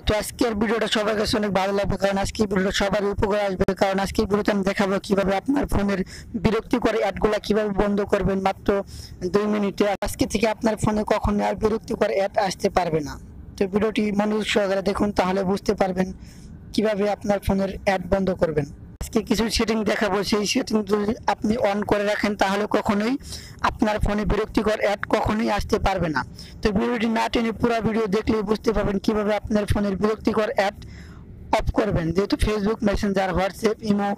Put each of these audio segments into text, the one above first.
তো আজকের ভিডিওটা সবার কাছে অনেক ভালো লাগবে, কারণ আজকের ভিডিওটা সবার উপকার আসবে। কারণ আজকের ভিডিওতে আমি দেখাবো কিভাবে আপনার ফোনের বিরক্তিকর অ্যাডগুলা কিভাবে বন্ধ করবেন মাত্র 2 মিনিটে। আজকে থেকে আপনার ফোনে কখনো আর বিরক্তিকর অ্যাড আসতে পারবে না। তো ভিডিওটি মনোযোগ সহকারে দেখুন, তাহলে বুঝতে পারবেন কিভাবে আপনার ফোনের অ্যাড বন্ধ করবেন। আজকে কিছু সেটিং দেখাবো, সেই সেটিং যদি আপনি অন করে রাখেন তাহলে কখনোই আপনার ফোনে বিরক্তিকর অ্যাড কখনোই আসতে পারবে না। তো ভিডিওটি না টেনে পুরো ভিডিও দেখলেই বুঝতে পারবেন কিভাবে আপনার ফোনের বিরক্তিকর অ্যাড অফ করবেন। যেহেতু Facebook, Messenger, WhatsApp, imo,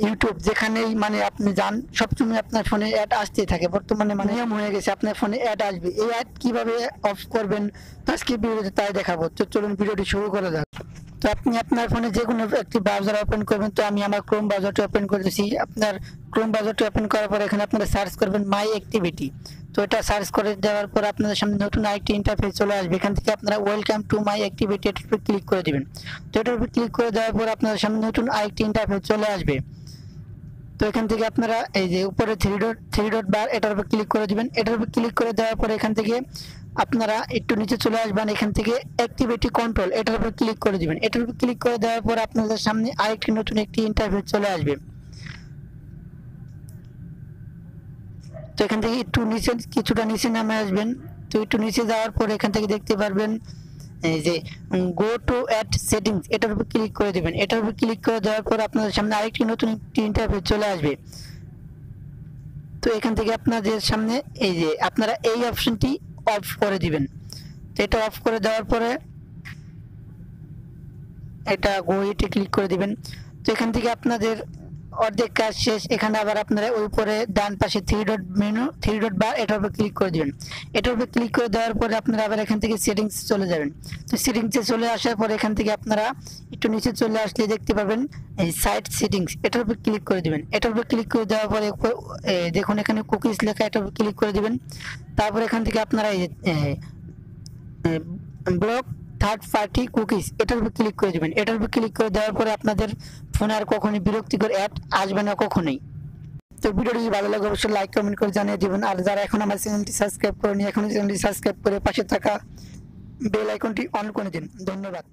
YouTube যেখানেই আপনি যান সবসময় আপনার ফোনে অ্যাড আসতেই থাকে। বর্তমানে নিয়ম হয়ে গেছে আপনার ফোনে অ্যাড আসবে। এই অ্যাড কিভাবে অফ করবেন আজকে ভিডিওতে তাই দেখাবো। তো চলুন ভিডিওটি শুরু করা যাক। তো আপনি আপনার ফোনে যে কোনো একটি ব্রাউজার ওপেন করবেন। তো আমি আমার ক্রোম ব্রাউজারটি ওপেন করেছি। আপনার ক্রোম ব্রাউজারটি ওপেন করার পর এখানে আপনারা সার্চ করবেন মাই অ্যাক্টিভিটি। তো এটা সার্চ করে দেওয়ার পর আপনাদের সামনে নতুন আরেকটি ইন্টারফেস চলে আসবে। এখান থেকে আপনারা ওয়েলকাম টু মাই অ্যাক্টিভিটি এর উপর ক্লিক করে দিবেন। তো এটার উপর ক্লিক করে দেওয়ার পর আপনাদের সামনে নতুন আরেকটি ইন্টারফেস চলে আসবে। তো এখান থেকে আপনারা এই যে উপরে থ্রি ডট বার এটার উপর ক্লিক করে দিবেন। এটার উপর ক্লিক করে দেওয়ার পর এখান থেকে আপনারা একটু নিচে চলে আসবেন। এখান থেকে অ্যাক্টিভিটি কন্ট্রোল এটার উপর ক্লিক করে দিবেন। এটার উপর ক্লিক করে দেওয়ার পর আপনাদের সামনে আরেকটি নতুন একটি ইন্টারফেস চলে আসবে। তো এখান থেকে একটু নিচে কিছুটা নিচে নামে আসবেন। তো একটু নিচে যাওয়ার পর এখান থেকে দেখতে পারবেন এই যে গো টু অ্যাড সেটিংস এটার উপর ক্লিক করে দিবেন। এটার উপর ক্লিক করে দেওয়ার পর আপনাদের সামনে আরেকটি নতুন একটি ইন্টারফেস চলে আসবে। তো এখান থেকে আপনাদের সামনে এই যে আপনারা এই অপশনটি অফ করে দিবেন। তো এটা অফ করে দেওয়ার পরে এটা গো ইটে ক্লিক করে দিবেন। তো এখান থেকে আপনাদের অর্ধেক কাজ শেষ। এখানে আবার আপনারা ওই উপরে ডান পাশে থ্রি ডট বার এটার উপর ক্লিক করে দিবেন। এটার উপর ক্লিক করে দেওয়ার পরে আপনারা আবার এখান থেকে সেটিংস চলে যাবেন। তো সেটিংসে চলে আসার পর এখান থেকে আপনারা একটু নিচে চলে আসলে দেখতে পাবেন এই সাইট সেটিংস এটার উপর ক্লিক করে দিবেন। এটার উপর ক্লিক করে দেওয়ার পরে দেখুন এখানে কুকিজ লেখা, এটার উপর ক্লিক করে দিবেন। তারপর এখান থেকে আপনারা এই ব্লক থার্ড পার্টি কুকিজ এটার উপর ক্লিক করে দিবেন। এটার উপর ক্লিক করে দেওয়ার পরে আপনাদের ফোনে আর কখনোই বিরক্তিকর অ্যাড আসবে না কখনোই। তো ভিডিওটি যদি ভালো লাগে অবশ্যই লাইক কমেন্ট করে জানিয়ে দিবেন। আর যারা এখন আমার চ্যানেলটি সাবস্ক্রাইব করেনি এখনই চ্যানেলটি সাবস্ক্রাইব করে পাশে থাকা বেল আইকনটি অন করে দিন। ধন্যবাদ।